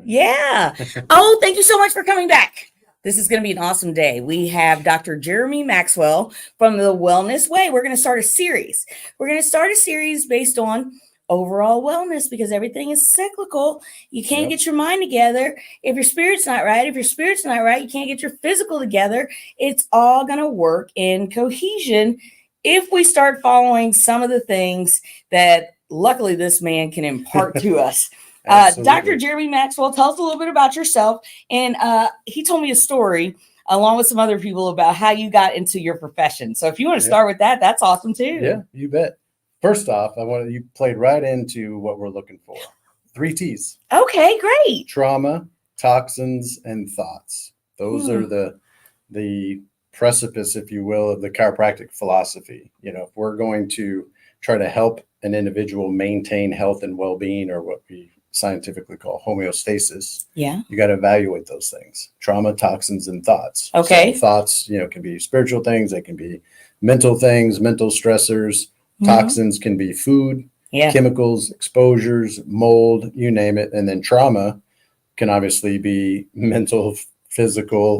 Yeah. Oh, thank you so much for coming back. This is going to be an awesome day. We have Dr. Jeremy Maxwell from the Wellness Way. We're going to start a series. We're going to start a series based on overall wellness because everything is cyclical. You can't get your mind together if your spirit's not right. If your spirit's not right, you can't get your physical together. It's all going to work in cohesion if we start following some of the things that luckily this man can impart to us. Dr. Jeremy Maxwell, tell us a little bit about yourself. And he told me a story along with some other people about how you got into your profession. So if you want to start with that, that's awesome too. Yeah, you bet. First off, you played right into what we're looking for. 3 T's. Okay, great. Trauma, toxins, and thoughts. Those are the precipice, if you will, of the chiropractic philosophy. You know, if we're going to try to help an individual maintain health and well-being, or what we scientifically call homeostasis, you got to evaluate those things: trauma, toxins, and thoughts. Okay. So thoughts, can be spiritual things. They can be mental things, mental stressors. Toxins can be food, chemicals, exposures, mold, you name it. And then trauma can obviously be mental, physical,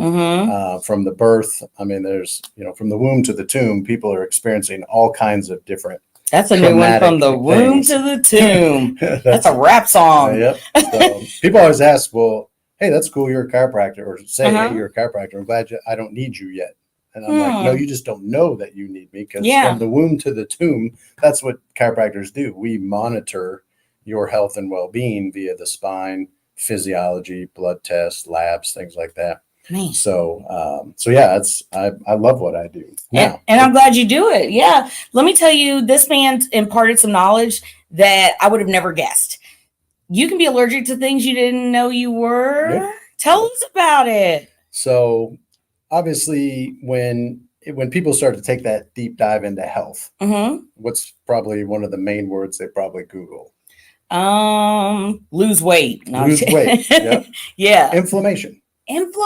from the birth. I mean, there's, from the womb to the tomb, people are experiencing all kinds of different. That's a new one, from the womb to the tomb. That's a rap song. Yep. So people always ask, well, hey, that's cool, you're a chiropractor, or say, hey, you're a chiropractor. I'm glad I don't need you yet. And I'm like, no, you just don't know that you need me, because from the womb to the tomb, that's what chiropractors do. We monitor your health and well-being via the spine, physiology, blood tests, labs, things like that. Man. So yeah, I love what I do. Now, and I'm glad you do it. Yeah. Let me tell you, this man imparted some knowledge that I would have never guessed. You can be allergic to things you didn't know you were. Yep. Tell us about it. So obviously, when people start to take that deep dive into health, what's probably one of the main words they probably Google? Lose weight. No, lose weight. Yep. Yeah. Inflammation. That's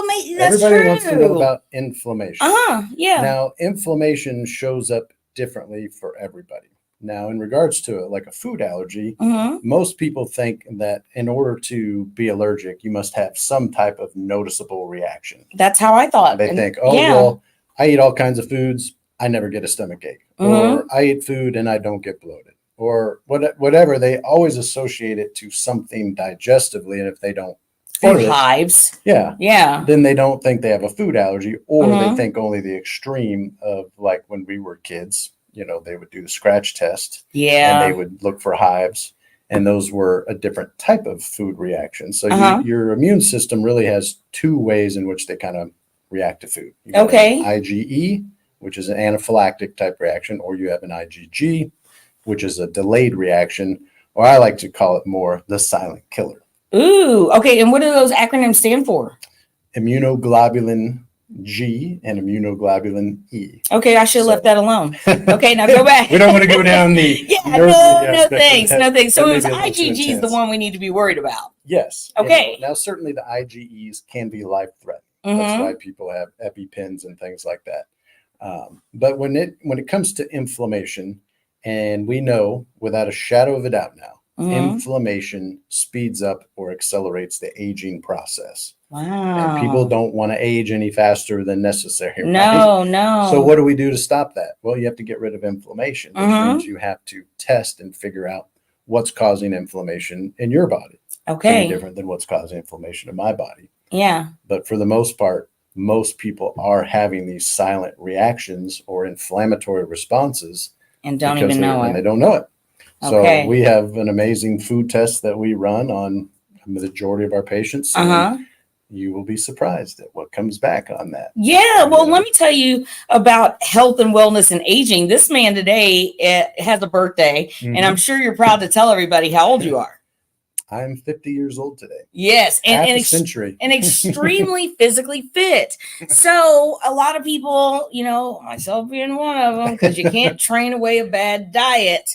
Everybody true. wants to know about inflammation. Yeah. Now, inflammation shows up differently for everybody. Now, in regards to like a food allergy, most people think that in order to be allergic, you must have some type of noticeable reaction. That's how I thought. They think, well, I eat all kinds of foods, I never get a stomach ache. Or I eat food and I don't get bloated. Or whatever. They always associate it to something digestively. And if they don't or hives. Yeah. Then they don't think they have a food allergy, or they think only the extreme of, like, when we were kids, they would do the scratch test. Yeah. And they would look for hives. And those were a different type of food reaction. So your immune system really has 2 ways in which they kind of react to food. You got an IgE, which is an anaphylactic type reaction, or you have an IgG, which is a delayed reaction, or I like to call it more the silent killer. Ooh, okay. And what do those acronyms stand for? Immunoglobulin G and immunoglobulin E. Okay, I should have left that alone. Okay, now go back. We don't want to go down the no thanks. So it was IgG is the one we need to be worried about. Yes. Okay. Now certainly the IgEs can be life-threatening. That's why people have EpiPens and things like that. But when it comes to inflammation, and we know without a shadow of a doubt now, inflammation speeds up or accelerates the aging process. Wow. And people don't want to age any faster than necessary. No. So what do we do to stop that? Well, you have to get rid of inflammation, which means you have to test and figure out what's causing inflammation in your body. Okay. Different than what's causing inflammation in my body. Yeah. But for the most part, most people are having these silent reactions or inflammatory responses and don't even know it. And they don't know it. Okay. So we have an amazing food test that we run on the majority of our patients. You will be surprised at what comes back on that. Yeah. Well, let me tell you about health and wellness and aging. This man today has a birthday, and I'm sure you're proud to tell everybody how old you are. I'm 50 years old today. Yes. And a century. And extremely physically fit. So a lot of people, myself being one of them, because you can't train away a bad diet.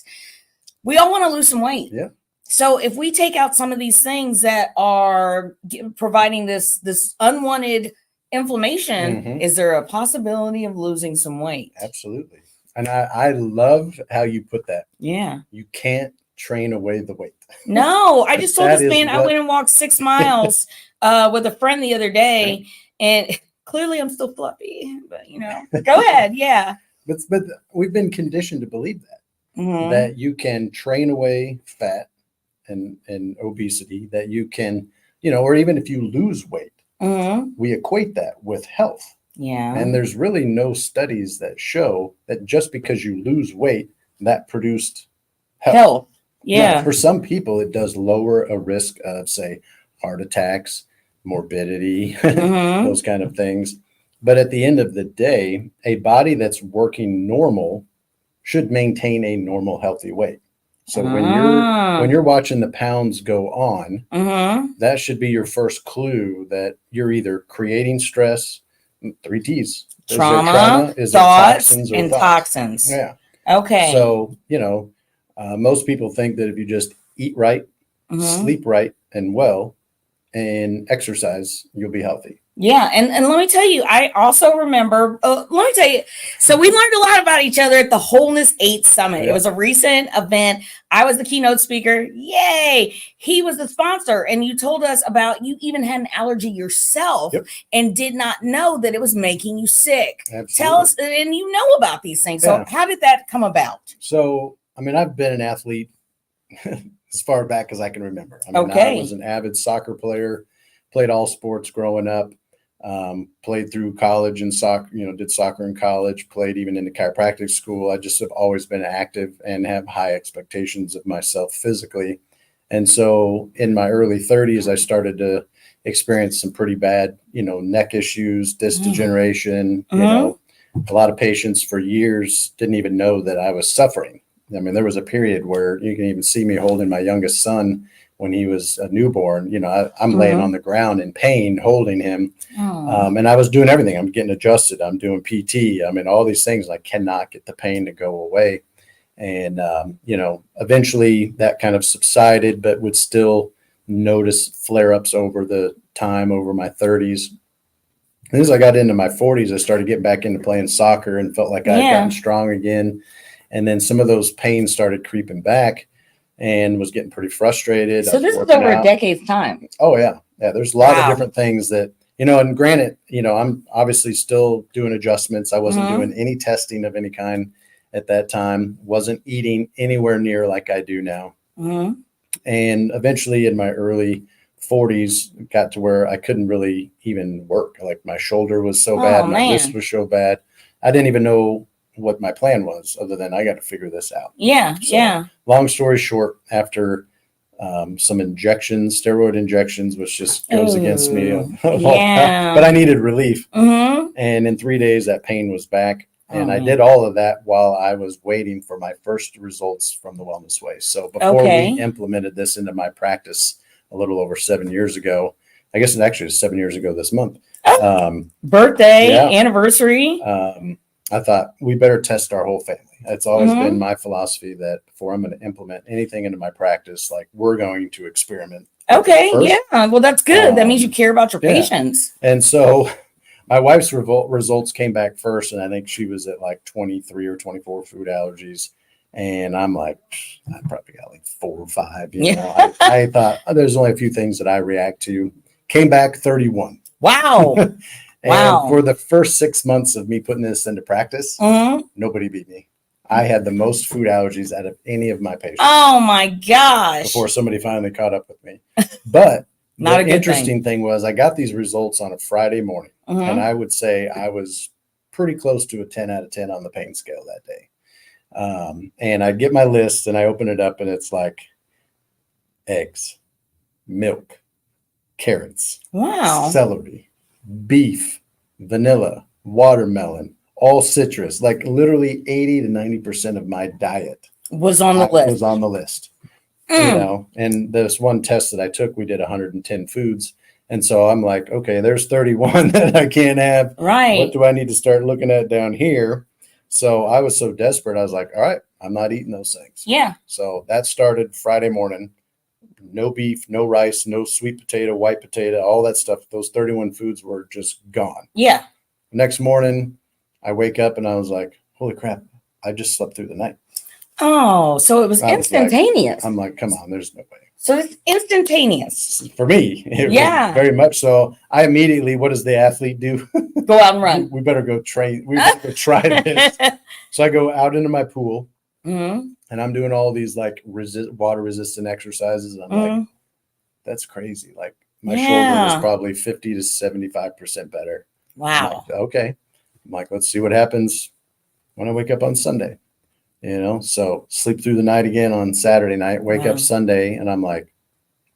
We all want to lose some weight. Yeah. So if we take out some of these things that are providing this unwanted inflammation, is there a possibility of losing some weight? Absolutely. And I love how you put that. Yeah. You can't train away the weight. No, I just told That this is man I what- went and walked 6 miles with a friend the other day, and clearly I'm still fluffy, but go ahead. Yeah. But we've been conditioned to believe that Mhm. that you can train away fat and obesity, that you can, or even if you lose weight, Mhm. we equate that with health. Yeah. And there's really no studies that show that just because you lose weight, that produced health. Yeah. Now, for some people, it does lower a risk of, say, heart attacks, morbidity, Mhm. those kind of things. But at the end of the day, a body that's working normal should maintain a normal, healthy weight. So when you're watching the pounds go on, that should be your first clue that you're either creating stress, 3 T's. Trauma, is there thoughts, toxins or and thoughts? toxins. Yeah. Okay. So, most people think that if you just eat right, sleep right and well, and exercise, you'll be healthy. Yeah. And let me tell you, I also remember, let me tell you, so we learned a lot about each other at the Wholeness 8 Summit. Yeah. It was a recent event. I was the keynote speaker. Yay. He was the sponsor. And you told us about you even had an allergy yourself. Yep. And did not know that it was making you sick. Absolutely. Tell us, and you know about these things. So how did that come about? So, I've been an athlete as far back as I can remember. Okay. I was an avid soccer player, played all sports growing up, played through college and soccer, did soccer in college, played even into chiropractic school. I just have always been active and have high expectations of myself physically. And so in my early 30s, I started to experience some pretty bad, neck issues, disc degeneration, a lot of patients for years didn't even know that I was suffering. There was a period where you can even see me holding my youngest son when he was a newborn. I'm laying on the ground in pain, holding him. And I was doing everything. I'm getting adjusted. I'm doing PT. All these things. I cannot get the pain to go away. And, eventually that kind of subsided, but would still notice flare-ups over the time over my 30s. And as I got into my 40s, I started getting back into playing soccer and felt like I had gotten strong again. And then some of those pains started creeping back and was getting pretty frustrated. So this is over a decade's time. Oh, yeah. Yeah, there's a lot of different things that, and granted, I'm obviously still doing adjustments. I wasn't doing any testing of any kind at that time, wasn't eating anywhere near like I do now. And eventually in my early 40s, got to where I couldn't really even work. Like my shoulder was so bad, my wrist was so bad. I didn't even know what my plan was other than I got to figure this out. Long story short, after some injections, steroid injections, which just goes against me. But I needed relief. And in 3 days, that pain was back. And I did all of that while I was waiting for my first results from the Wellness Way. So before we implemented this into my practice a little over 7 years ago, I guess it actually was 7 years ago this month. Birthday, anniversary. I thought we better test our whole family. It's always been my philosophy that before I'm going to implement anything into my practice, like we're going to experiment. Okay. Yeah. Well, that's good. That means you care about your patients. And so my wife's results came back first, and I think she was at like 23 or 24 food allergies. And I'm like, I probably got like 4 or 5. I thought there's only a few things that I react to. Came back 31. Wow. And for the first 6 months of me putting this into practice, nobody beat me. I had the most food allergies out of any of my patients. Oh my gosh. Before somebody finally caught up with me. But Not the interesting thing was I got these results on a Friday morning. And I would say I was pretty close to a 10 out of 10 on the pain scale that day. And I get my list and I open it up and it's like eggs, milk, carrots, celery, beef, vanilla, watermelon, all citrus, like literally 80 to 90% of my diet was on the list. And this one test that I took, we did 110 foods. And so I'm like, okay, there's 31 that I can't have. Right. What do I need to start looking at down here? So I was so desperate. I was like, all right, I'm not eating those things. Yeah. So that started Friday morning. No beef, no rice, no sweet potato, white potato, all that stuff. Those 31 foods were just gone. Yeah. Next morning, I wake up and I was like, holy crap, I just slept through the night. Oh, so it was I was like- instantaneous. I'm like, come on, there's no way. So it's instantaneous. For me, it Yeah. was very much so. I immediately, what does the athlete do? Go out and run. We better go train. We better go try this. So I go out into my pool Mm-hmm. and I'm doing all these like water resistant exercises. And I'm like, that's crazy. Like my shoulder was probably 50 to 75% better. Wow. Like, okay. I'm like, let's see what happens when I wake up on Sunday. You know, so sleep through the night again on Saturday night, wake up Sunday, and I'm like,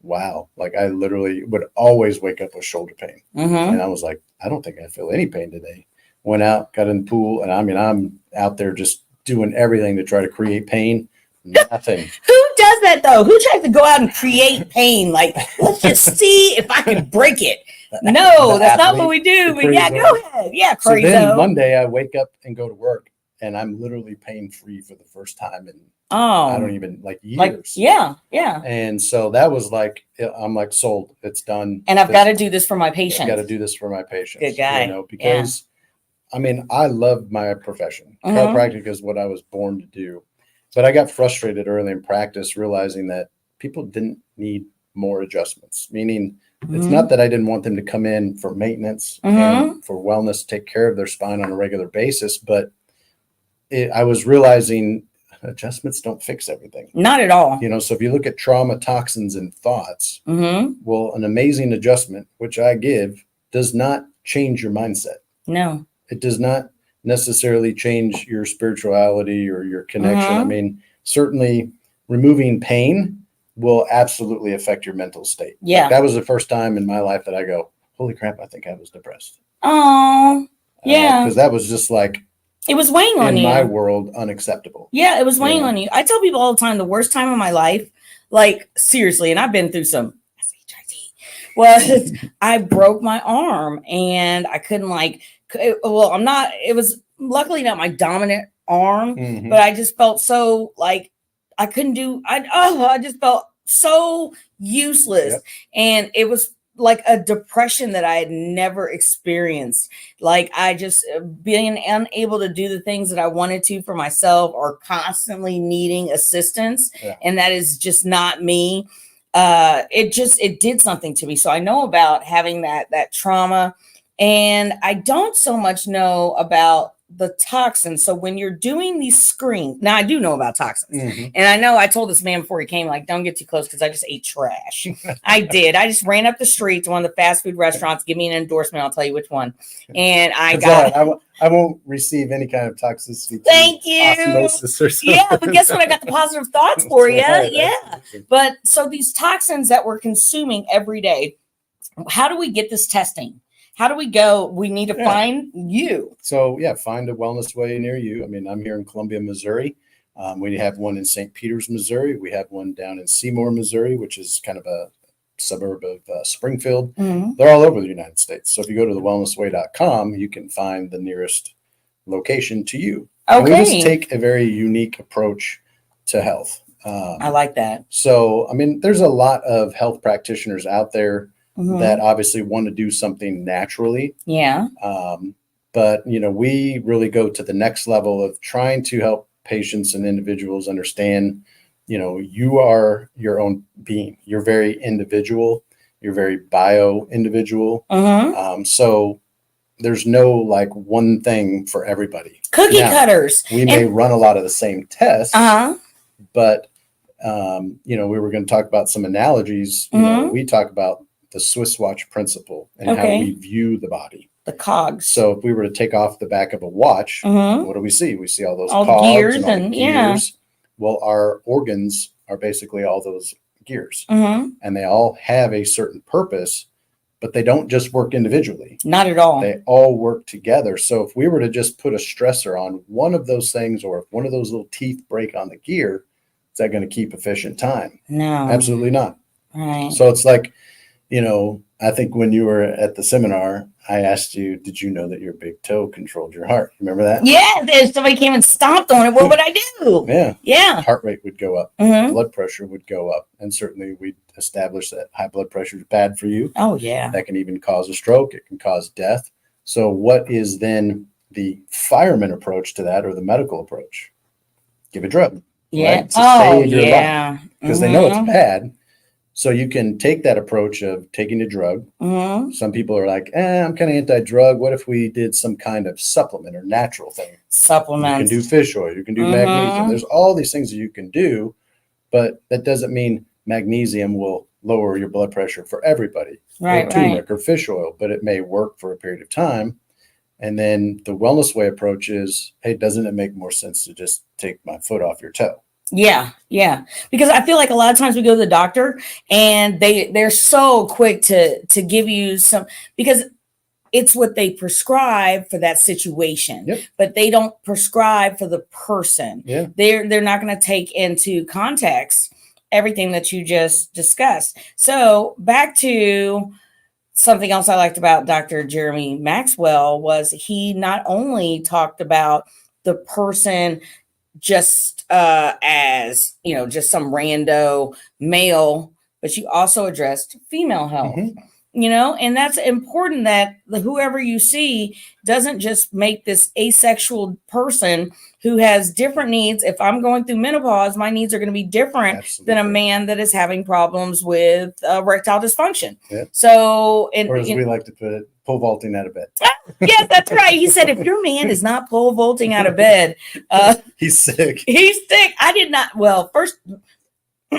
wow. Like I literally would always wake up with shoulder pain. And I was like, I don't think I feel any pain today. Went out, got in the pool, and I mean, I'm out there just doing everything to try to create pain. Nothing. Who does that though? Who tries to go out and create pain? Like, let's just see if I can break it. No, that's not what we do. But yeah, go ahead. Yeah, crazy. So then Monday I wake up and go to work. And I'm literally pain free for the first time in I don't even like years. Like, yeah. And so that was like, I'm like sold. It's done. And I've got to do this for my patients. I've got to do this for my patients. Good guy. You know, because I mean, I love my profession. Chiropractic is what I was born to do. But I got frustrated early in practice, realizing that people didn't need more adjustments. Meaning, it's not that I didn't want them to come in for maintenance and for wellness, take care of their spine on a regular basis, but I was realizing adjustments don't fix everything. Not at all. You know, so if you look at trauma, toxins, and thoughts, well, an amazing adjustment, which I give, does not change your mindset. No. It does not necessarily change your spirituality or your connection. I mean, certainly removing pain will absolutely affect your mental state. Yeah. Like, that was the first time in my life that I go, holy crap, I think I was depressed. Oh, yeah. Because that was just like, it was weighing on you. In my world, unacceptable. Yeah, it was weighing on you. I tell people all the time, the worst time of my life, like seriously, and I've been through some was I broke my arm and I couldn't it was luckily not my dominant arm, but I just felt so like I couldn't do, I just felt so useless. And it was like a depression that I had never experienced. Like I just being unable to do the things that I wanted to for myself or constantly needing assistance. And that is just not me. It did something to me. So I know about having that trauma, and I don't so much know about the toxins. So when you're doing these screens, now I do know about toxins. And I know I told this man before he came, like, don't get too close because I just ate trash. I did. I just ran up the street to one of the fast food restaurants. Give me an endorsement. I'll tell you which one. And I got I won't receive any kind of toxicity. Thank you. Osmosis or something. Yeah, but guess what? I got the positive thoughts for you. Right. Yeah. But so these toxins that we're consuming every day, how do we get this testing? How do we go? We need to find you. So find a wellness way near you. I mean, I'm here in Columbia, Missouri. We have one in St. Peters, Missouri. We have one down in Seymour, Missouri, which is kind of a suburb of Springfield. They're all over the United States. So if you go to thewellnessway.com, you can find the nearest location to you. Okay. And we just take a very unique approach to health. I like that. So, I mean, there's a lot of health practitioners out there that obviously want to do something naturally. Yeah. But, you know, we really go to the next level of trying to help patients and individuals understand, you know, you are your own being. You're very individual. You're very bio individual. So there's no like one thing for everybody. Cookie cutters. We may run a lot of the same tests, but, you know, we were going to talk about some analogies. You know, we talk about the Swiss watch principle and how we view the body. The cogs. So if we were to take off the back of a watch, what do we see? We see all those all cogs gears and all the gears. Well, our organs are basically all those gears, and they all have a certain purpose, but they don't just work individually. Not at all. They all work together. So if we were to just put a stressor on one of those things, or if one of those little teeth break on the gear, is that going to keep efficient time? No, absolutely not. Right. So it's like, you know, I think when you were at the seminar, I asked you, did you know that your big toe controlled your heart? Remember that? Yeah. If somebody came and stomped on it, what would I do? Yeah. Heart rate would go up. Blood pressure would go up. And certainly we established that high blood pressure is bad for you. Oh, yeah. That can even cause a stroke. It can cause death. So what is then the fireman approach to that, or the medical approach? Give a drug. Yeah. right? To save your life yeah. because they know it's bad. So you can take that approach of taking a drug. Some people are like, I'm kind of anti-drug. What if we did some kind of supplement or natural thing? Supplements. You can do fish oil. You can do magnesium. There's all these things that you can do, but that doesn't mean magnesium will lower your blood pressure for everybody. Right, or turmeric or fish oil, but it may work for a period of time. And then the wellness way approach is, hey, doesn't it make more sense to just take my foot off your toe? Yeah. Because I feel like a lot of times we go to the doctor and they're so quick to give you some, because it's what they prescribe for that situation, but they don't prescribe for the person. They're not going to take into context everything that you just discussed. So back to something else I liked about Dr. Jeremy Maxwell was he not only talked about the person just as, just some rando male, but you also addressed female health. And that's important that whoever you see doesn't just make this asexual person who has different needs. If I'm going through menopause, my needs are going to be different than a man that is having problems with erectile dysfunction. So, or as we like to put it, pole vaulting out of bed. Yes, that's right. He said, if your man is not pole vaulting out of bed, he's sick. He's sick. I did not. Well, first, I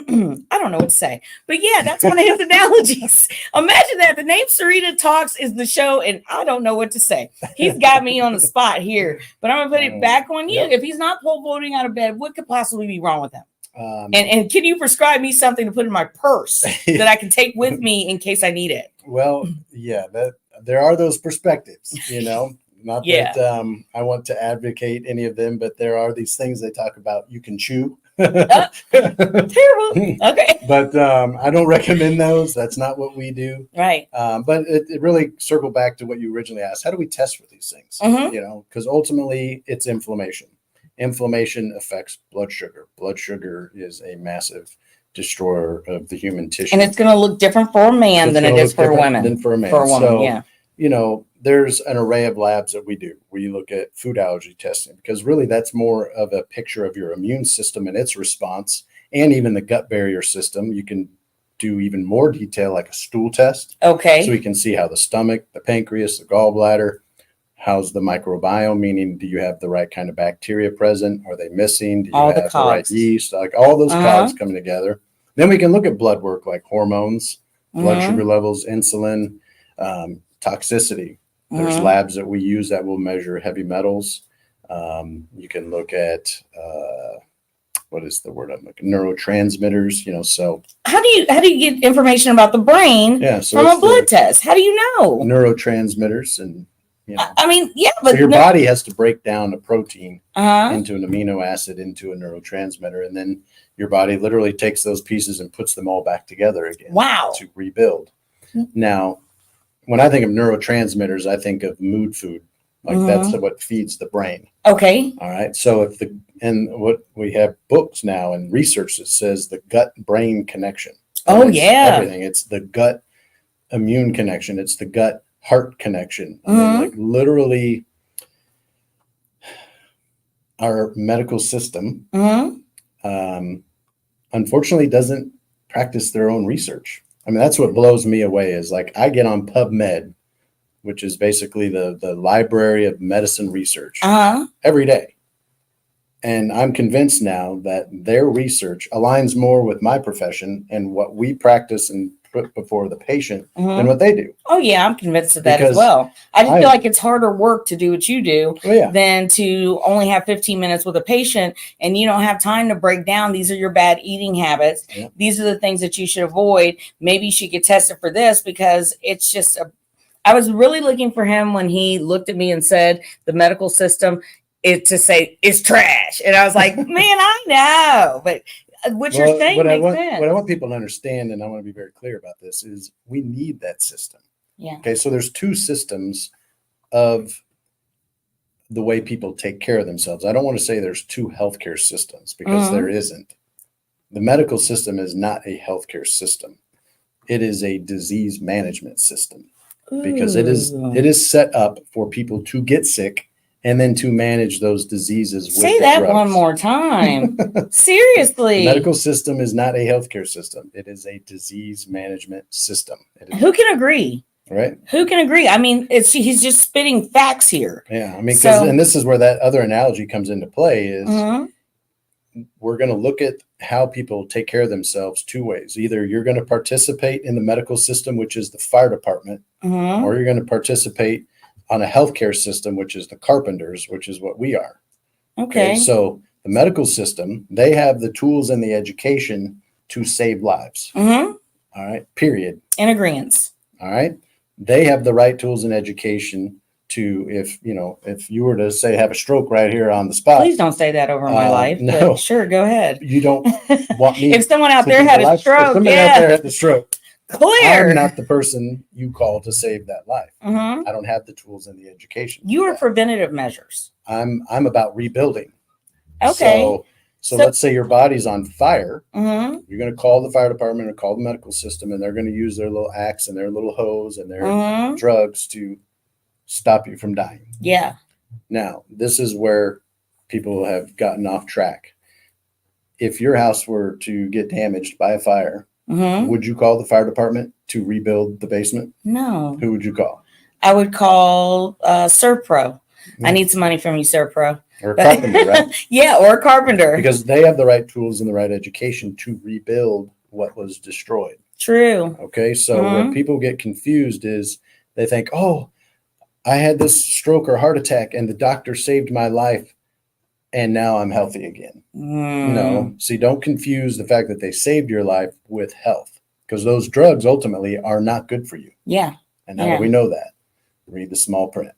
don't know what to say, but yeah, that's one of his analogies. Imagine that the name Sarita Talks is the show, and I don't know what to say. He's got me on the spot here, but I'm gonna put it back on you. If he's not pole vaulting out of bed, what could possibly be wrong with him? And can you prescribe me something to put in my purse that I can take with me in case I need it? Well, yeah, there are those perspectives, Not that I want to advocate any of them, but there are these things they talk about. You can chew. Terrible. Okay. But I don't recommend those. That's not what we do. Right. But it really circled back to what you originally asked. How do we test for these things? Because ultimately it's inflammation. Inflammation affects blood sugar. Blood sugar is a massive destroyer of the human tissue. And it's going to look different for a man than it is for a woman. Than for a man. For a woman, so, there's an array of labs that we do where you look at food allergy testing, because really that's more of a picture of your immune system and its response, and even the gut barrier system. You can do even more detail, like a stool test. Okay. So we can see how the stomach, the pancreas, the gallbladder, how's the microbiome, meaning do you have the right kind of bacteria present? Are they missing? Do you have the right yeast? Like all those cogs coming together. Then we can look at blood work like hormones, blood sugar levels, insulin, toxicity. There's labs that we use that will measure heavy metals. You can look at what is the word I'm looking? Neurotransmitters. So how do you get information about the brain from a blood test? How do you know? Neurotransmitters and but so your body has to break down a protein into an amino acid into a neurotransmitter, and then your body literally takes those pieces and puts them all back together again. Wow. To rebuild. Now, when I think of neurotransmitters, I think of mood food. Like that's what feeds the brain. Okay. All right. So what we have books now and research that says the gut brain connection. Everything. It's the gut immune connection. It's the gut heart connection. Like literally our medical system unfortunately doesn't practice their own research. That's what blows me away is like I get on PubMed, which is basically the Library of Medicine Research every day. And I'm convinced now that their research aligns more with my profession and what we practice and put before the patient than what they do. Oh, yeah, I'm convinced of that as well. I just feel like it's harder work to do what you do than to only have 15 minutes with a patient, and you don't have time to break down, these are your bad eating habits. These are the things that you should avoid. Maybe you should get tested for this, because it's just I was really looking for him when he looked at me and said, the medical system, to say it's trash. And I was like, man, I know, but what you're saying makes sense. What I want people to understand, and I want to be very clear about this, is we need that system. Yeah. Okay. So there's two systems of the way people take care of themselves. I don't want to say there's two healthcare systems, because there isn't. The medical system is not a healthcare system. It is a disease management system, because it is set up for people to get sick and then to manage those diseases with Say the that drugs. one more time. Seriously. The medical system is not a healthcare system. It is a disease management system. Who can agree? Right. Who can agree? I mean, he's just spitting facts here. Yeah. I mean, and this is where that other analogy comes into play is we're going to look at how people take care of themselves two ways. Either you're going to participate in the medical system, which is the fire department, or you're going to participate on a healthcare system, which is the carpenters, which is what we are. Okay. So the medical system, they have the tools and the education to save lives. All right. Period. In agreement. All right. They have the right tools and education to, if you were to say have a stroke right here on the spot. Please don't say that over my life. No. But sure, go ahead. You don't want me. If someone out there had a stroke, out there had the stroke. Clear. I'm not the person you call to save that life. I don't have the tools and the education. You are preventative measures. I'm about rebuilding. Okay. So let's say your body's on fire. Mm-hmm. You're going to call the fire department or call the medical system, and they're going to use their little axe and their little hose and their drugs to stop you from dying. Yeah. Now, this is where people have gotten off track. If your house were to get damaged by a fire, would you call the fire department to rebuild the basement? No. Who would you call? I would call Serpro. I need some money from you, Serpro. Or a carpenter, right? Yeah, or a carpenter. Because they have the right tools and the right education to rebuild what was destroyed. True. Okay, so where people get confused is they think, oh, I had this stroke or heart attack and the doctor saved my life and now I'm healthy again. No, see, don't confuse the fact that they saved your life with health, because those drugs ultimately are not good for you. Yeah. And now that we know that, read the small print.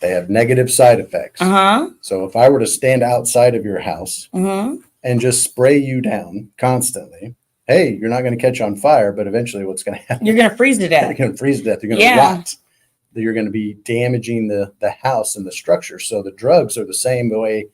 They have negative side effects. So if I were to stand outside of your house and just spray you down constantly, hey, you're not going to catch on fire, but eventually what's going to happen? You're going to freeze to death. You're going to freeze to death. You're going to rot. You're going to be damaging the house and the structure. So the drugs are the same way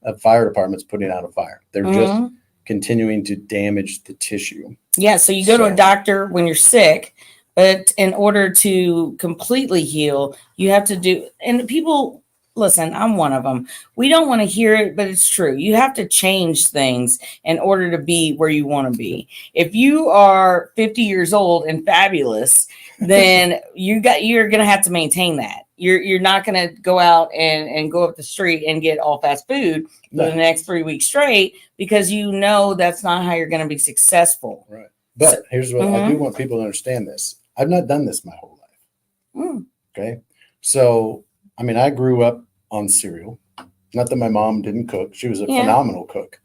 a fire department's putting out a fire. They're just continuing to damage the tissue. Yeah, so you go to a doctor when you're sick, but in order to completely heal, you have to do, and people, listen, I'm one of them. We don't want to hear it, but it's true. You have to change things in order to be where you want to be. If you are 50 years old and fabulous, then you're going to have to maintain that. You're not going to go out and go up the street and get all fast food for the next 3 weeks straight, because you know that's not how you're going to be successful. Right. But here's what I do want people to understand this. I've not done this my whole life. Okay. So, I mean, I grew up on cereal. Not that my mom didn't cook. She was a phenomenal cook.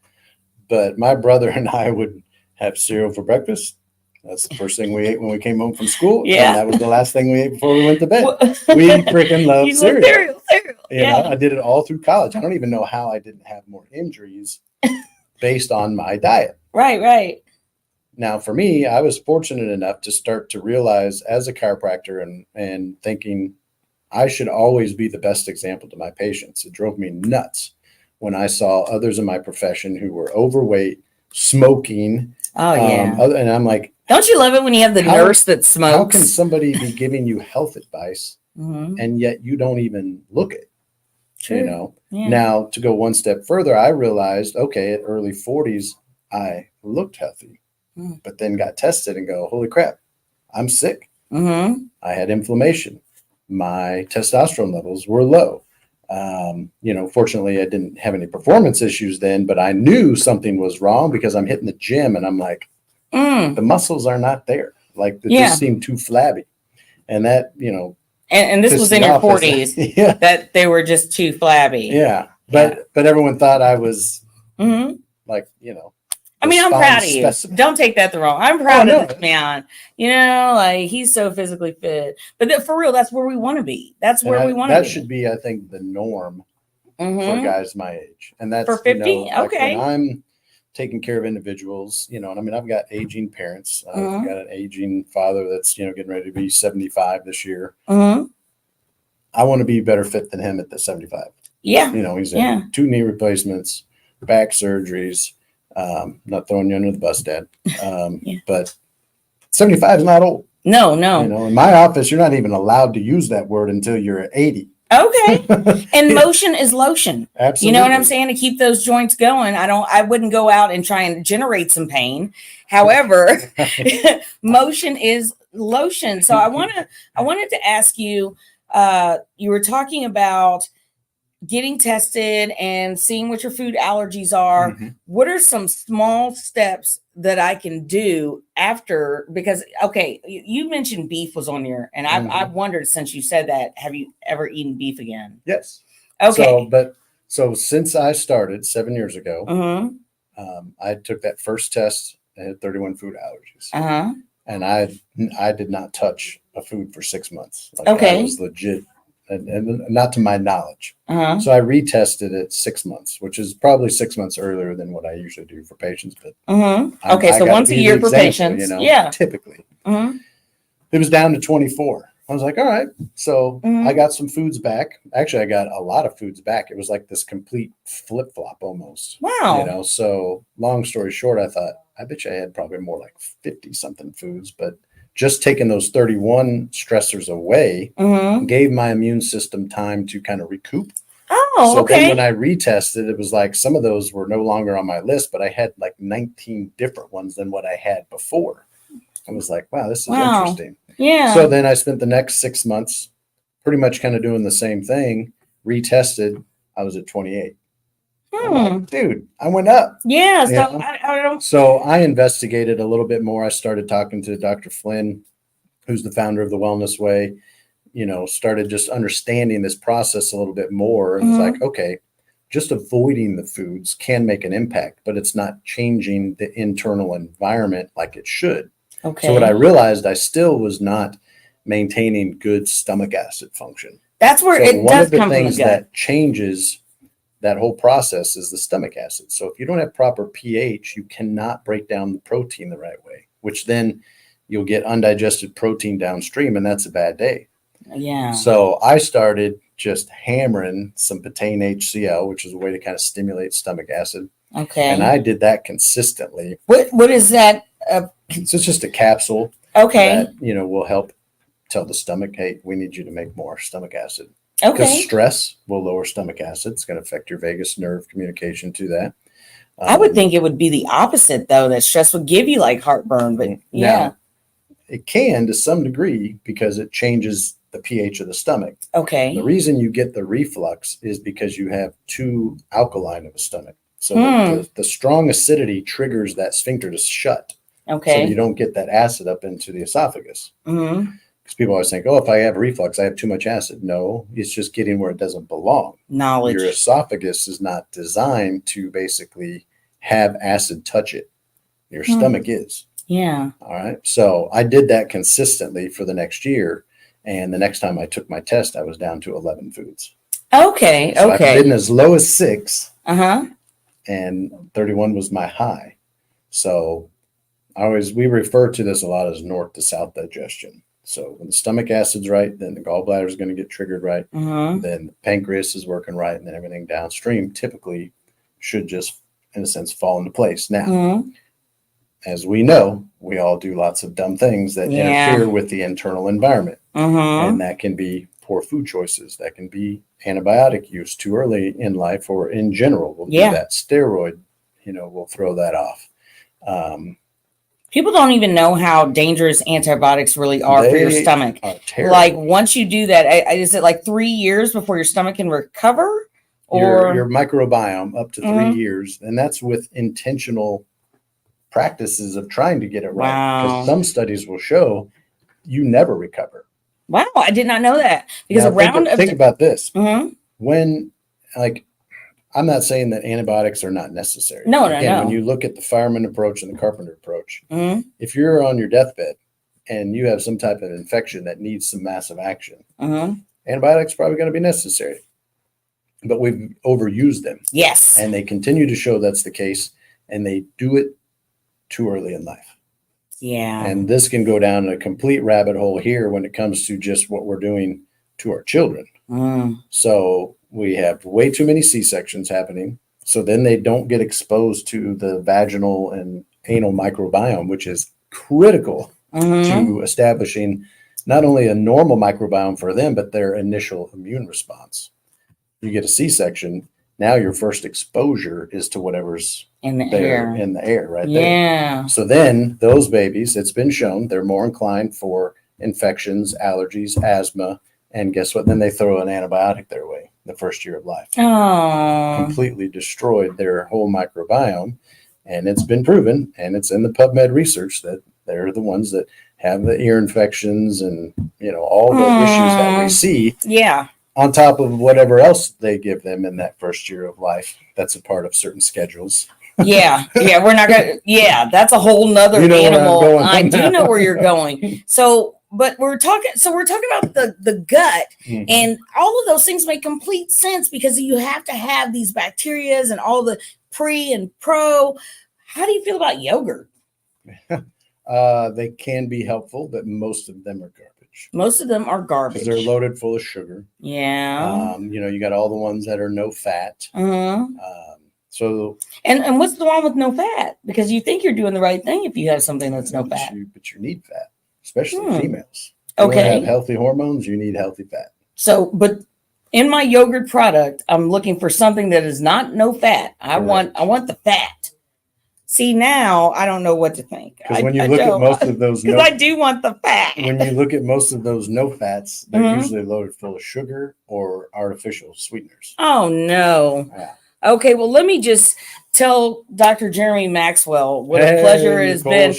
But my brother and I would have cereal for breakfast. That's the first thing we ate when we came home from school. Yeah. And that was the last thing we ate before we went to bed. We freaking love cereal. You know, I did it all through college. I don't even know how I didn't have more injuries based on my diet. Right. Now, for me, I was fortunate enough to start to realize as a chiropractor and thinking I should always be the best example to my patients. It drove me nuts when I saw others in my profession who were overweight, smoking. Oh, yeah. And I'm like, don't you love it when you have the nurse that smokes? How can somebody be giving you health advice and yet you don't even look it? True. You know, now to go one step further, I realized, okay, at early 40s, I looked healthy, but then got tested and go, holy crap, I'm sick. I had inflammation. My testosterone levels were low. You know, fortunately, I didn't have any performance issues then, but I knew something was wrong because I'm hitting the gym and I'm like, the muscles are not there. Like they just seem too flabby. And that, you know, and this was in your 40s that they were just too flabby. Yeah. But everyone thought I was like, you know, I mean, I'm proud of you. Don't take that the wrong. I'm proud of this man. You know, like he's so physically fit. But for real, that's where we want to be. That's where we want to be. That should be, I think, the norm for guys my age. And that's for 50. You know, like when I'm taking care of individuals, you know, and I mean, I've got aging parents. I've got an aging father that's, you know, getting ready to be 75 this year. I want to be better fit than him at the 75. Yeah. You know, he's in 2 knee replacements, back surgeries. Not throwing you under the bus, Dad. But 75 is not old. No. You know, in my office, you're not even allowed to use that word until you're 80. Okay. And motion is lotion. Absolutely. You know what I'm saying? To keep those joints going. I wouldn't go out and try and generate some pain. However, motion is lotion. So I wanted to ask you, you were talking about getting tested and seeing what your food allergies are. Mm-hmm. What are some small steps that I can do after? Because, okay, you mentioned beef was on your, and I've wondered since you said that, have you ever eaten beef again? Yes. Okay. So since I started 7 years ago, Mm-hmm. I took that first test. I had 31 food allergies. Uh-huh. And I did not touch a food for 6 months. Like, Okay. I was legit. And not to my knowledge. Uh-huh. So I retested at 6 months, which is probably 6 months earlier than what I usually do for patients. But okay, so once a year for patients, typically. It was down to 24. I was like, all right. So I got some foods back. Actually, I got a lot of foods back. It was like this complete flip flop almost. Wow. So long story short, I thought, I bet you I had probably more like 50 something foods, but just taking those 31 stressors away gave my immune system time to kind of recoup. Oh, so okay. Then when I retested, it was like some of those were no longer on my list, but I had like 19 different ones than what I had before. I was like, wow, this is interesting. Yeah. So then I spent the next 6 months pretty much kind of doing the same thing, retested. I was at 28. Like, dude, I went up. Yeah. So I don't. So I investigated a little bit more. I started talking to Dr. Flynn, who's the founder of the Wellness Way, started just understanding this process a little bit more. And was like, okay, just avoiding the foods can make an impact, but it's not changing the internal environment like it should. Okay. So what I realized, I still was not maintaining good stomach acid function. That's where it does come from the gut. One of the things that changes that whole process is the stomach acid. So if you don't have proper pH, you cannot break down the protein the right way, which then you'll get undigested protein downstream, and that's a bad day. Yeah. So I started just hammering some Betaine HCl, which is a way to kind of stimulate stomach acid. Okay. And I did that consistently. What is that? So it's just a capsule. Okay. That, will help tell the stomach, hey, we need you to make more stomach acid. Okay. Because stress will lower stomach acid. It's going to affect your vagus nerve communication to that. I would think it would be the opposite, though, that stress would give you like heartburn. But yeah. Now, it can to some degree because it changes the pH of the stomach. Okay. The reason you get the reflux is because you have too alkaline of a stomach. So the strong acidity triggers that sphincter to shut. Okay. So you don't get that acid up into the esophagus. Because people always think, oh, if I have reflux, I have too much acid. No, it's just getting where it doesn't belong. Knowledge. Your esophagus is not designed to basically have acid touch it. Your stomach is. Yeah. All right. So I did that consistently for the next year. And the next time I took my test, I was down to 11 foods. Okay. So okay. I've been as low as 6. Uh-huh. And 31 was my high. So we refer to this a lot as north to south digestion. So when the stomach acid's right, then the gallbladder is going to get triggered right. Then the pancreas is working right. And then everything downstream typically should just, in a sense, fall into place. Now, as we know, we all do lots of dumb things that interfere with the internal environment. And that can be poor food choices. That can be antibiotic use too early in life or in general. We'll do that. Steroid, we'll throw that off. People don't even know how dangerous antibiotics really are for your stomach. Like once you do that, is it like 3 years before your stomach can recover? Or your microbiome up to 3 years. And that's with intentional practices of trying to get it right. Because some studies will show you never recover. Wow, I did not know that. Because think about this. When, I'm not saying that antibiotics are not necessary. No. When you look at the fireman approach and the carpenter approach, if you're on your deathbed and you have some type of infection that needs some massive action, antibiotics are probably going to be necessary. But we've overused them. Yes. And they continue to show that's the case. And they do it too early in life. Yeah. And this can go down a complete rabbit hole here when it comes to just what we're doing to our children. So we have way too many C-sections happening. So then they don't get exposed to the vaginal and anal microbiome, which is critical to establishing not only a normal microbiome for them, but their initial immune response. You get a C-section, now your first exposure is to whatever's in the there air. in the air right there. Yeah. So then those babies, it's been shown, they're more inclined for infections, allergies, asthma, and guess what? Then they throw an antibiotic their way the first year of life. Oh. Completely destroyed their whole microbiome. And it's been proven, and it's in the PubMed research, that they're the ones that have the ear infections and, all the issues that we see. Yeah. On top of whatever else they give them in that first year of life. That's a part of certain schedules. Yeah. We're not gonna. Yeah, that's a whole nother animal. I do know where you're going. So, but we're talking about the gut, Mm-hmm. and all of those things make complete sense because you have to have these bacterias and all the pre and pro. How do you feel about yogurt? They can be helpful, but most of them are garbage. Most of them are garbage. Because they're loaded full of sugar. Yeah. You got all the ones that are no fat. Uh-huh. So. And what's the wrong with no fat? Because you think you're doing the right thing if you have something that's no fat. But you need fat, especially females. Okay. You have healthy hormones, you need healthy fat. So, but in my yogurt product, I'm looking for something that is not no fat. I want the fat. See, now I don't know what to think. Because when you look at most of those, because I do want the fat. When you look at most of those no fats, they're usually loaded full of sugar or artificial sweeteners. Oh no. Yeah. Okay, well, let me just tell Dr. Jeremy Maxwell what a pleasure it has been.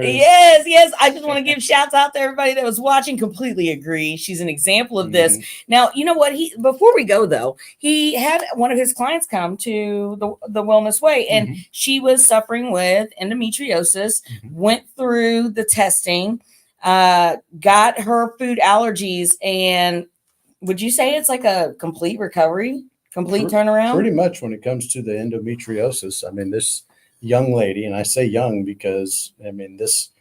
Yes. I just want to give shouts out to everybody that was watching. Completely agree. She's an example of this. Now, you know what? Before we go though, he had one of his clients come to the Wellness Way, and she was suffering with endometriosis. Went through the testing, got her food allergies, and would you say it's like a complete recovery? Complete turnaround? Pretty much when it comes to the endometriosis. I mean, this young lady, and I say young because, this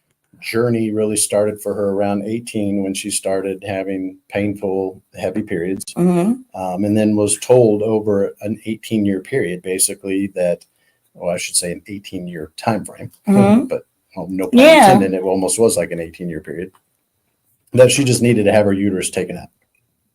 journey really started for her around 18 when she started having painful, heavy periods. And then was told over an 18-year period, basically, that, I should say an 18-year time frame, but no pun intended, it almost was like an 18-year period, that she just needed to have her uterus taken out.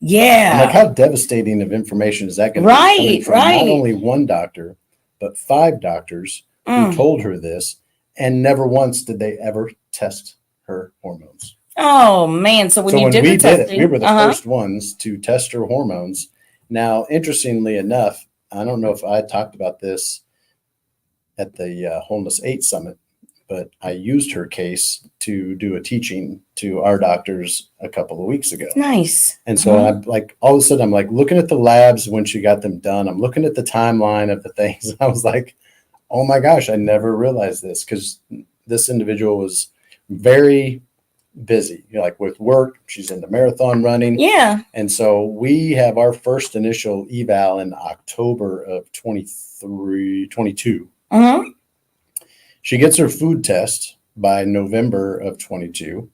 Yeah. I'm like, how devastating of information is that going to be coming from not only one doctor, but 5 doctors who told her this, and never once did they ever test her hormones. Oh, man. So when you did the testing, we were the first ones to test her hormones. Now, interestingly enough, I don't know if I talked about this at the Wholeness 8 Summit, but I used her case to do a teaching to our doctors a couple of weeks ago. Nice. And so I'm like, all of a sudden, I'm like looking at the labs when she got them done. I'm looking at the timeline of the things. I was like, oh my gosh, I never realized this, because this individual was very busy, like with work. She's into marathon running. Yeah. And so we have our first initial eval in October of 22. She gets her food test by November of 22.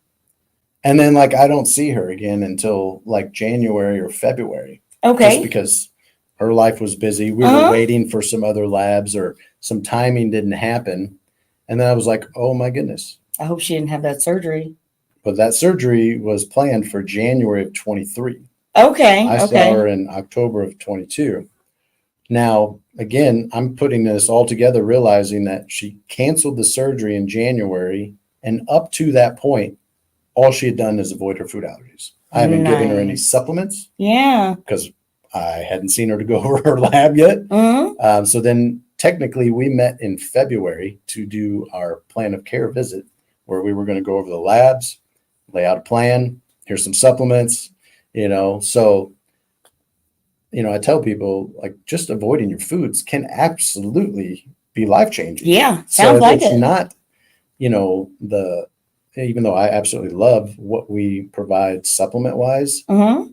And then I don't see her again until January or February. Okay. Just because her life was busy. We were waiting for some other labs, or some timing didn't happen. And then I was like, oh my goodness. I hope she didn't have that surgery. But that surgery was planned for January of 23. Okay. I saw her in October of 22. Now, again, I'm putting this all together, realizing that she canceled the surgery in January, and up to that point, all she had done is avoid her food allergies. I haven't given her any supplements. Yeah. Because I hadn't seen her to go over her lab yet. So then technically we met in February to do our plan of care visit, where we were going to go over the labs, lay out a plan, here's some supplements, so I tell people, just avoiding your foods can absolutely be life-changing. Yeah, sounds like it's not, even though I absolutely love what we provide supplement-wise,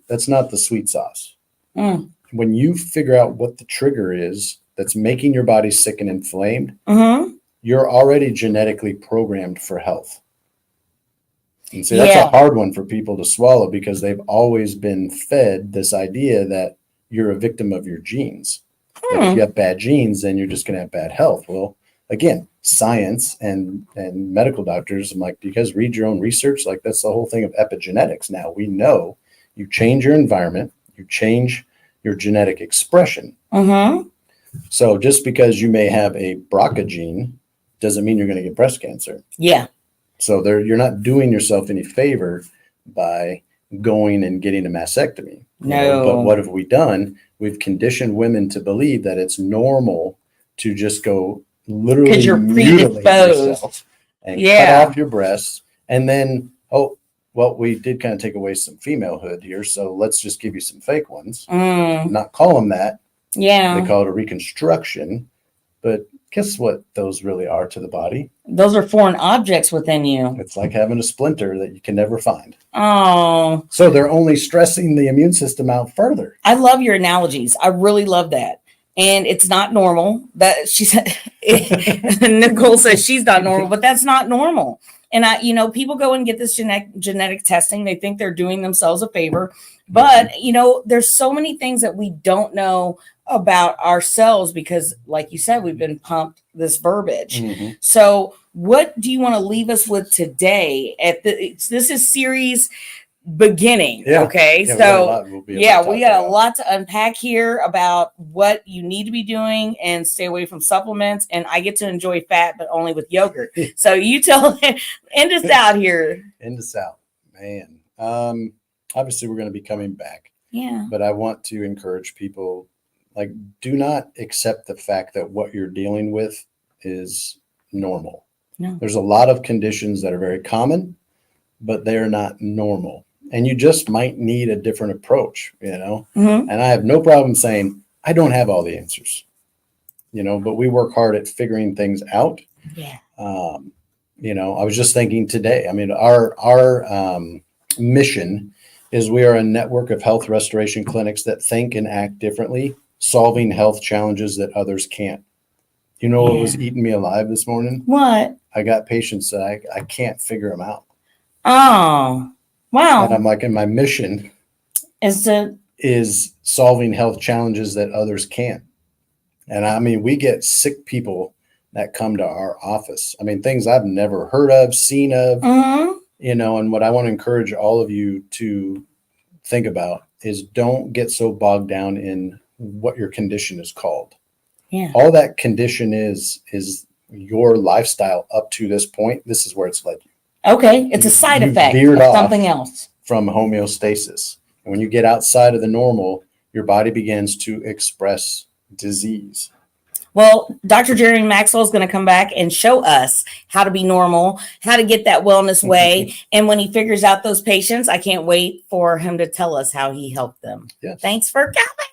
that's not the sweet sauce. When you figure out what the trigger is that's making your body sick and inflamed, you're already genetically programmed for health. And see, that's a hard one for people to swallow, because they've always been fed this idea that you're a victim of your genes. That if you have bad genes, then you're just going to have bad health. Well, again, science and medical doctors. I'm like, because read your own research. Like, that's the whole thing of epigenetics. Now we know you change your environment, you change your genetic expression. Mm-hmm. So just because you may have a BRCA gene doesn't mean you're going to get breast cancer. Yeah. So you're not doing yourself any favor by going and getting a mastectomy. No. But what have we done? We've conditioned women to believe that it's normal to just go literally because you're mutilate predisposed yourself and cut off your breasts. And then, oh, well, we did kind of take away some femalehood here. So let's just give you some fake ones. Not call them that. Yeah. They call it a reconstruction. But guess what those really are to the body? Those are foreign objects within you. It's like having a splinter that you can never find. Oh. So they're only stressing the immune system out further. I love your analogies. I really love that. And it's not normal. That she said Nicole says she's not normal, but that's not normal. And people go and get this genetic testing. They think they're doing themselves a favor. But, there's so many things that we don't know about ourselves because, like you said, we've been pumped this verbiage. Mm-hmm. So what do you want to leave us with today? This is series beginning. Yeah. Okay. So we got a lot to unpack here about what you need to be doing and stay away from supplements. And I get to enjoy fat, but only with yogurt. So you end us out here. End us out, man. Obviously we're going to be coming back. Yeah. But I want to encourage people, like, do not accept the fact that what you're dealing with is normal. No. There's a lot of conditions that are very common, but they are not normal. And you just might need a different approach, Mm-hmm. And I have no problem saying, I don't have all the answers, but we work hard at figuring things out. Yeah. I was just thinking today, I mean, our mission is we are a network of health restoration clinics that think and act differently, solving health challenges that others can't. What was eating me alive this morning? What? I got patients that I can't figure them out. Oh, wow. And I'm like, and my mission is solving health challenges that others can't. And I mean, we get sick people that come to our office. I mean, things I've never heard of, seen of, mm-hmm. And what I want to encourage all of you to think about is don't get so bogged down in what your condition is called. Yeah. All that condition is your lifestyle up to this point. This is where it's led you. Okay. It's a side effect of something else. From homeostasis. And when you get outside of the normal, your body begins to express disease. Well, Dr. Jeremy Maxwell is going to come back and show us how to be normal, how to get that wellness way. And when he figures out those patients, I can't wait for him to tell us how he helped them. Yes. Thanks for coming.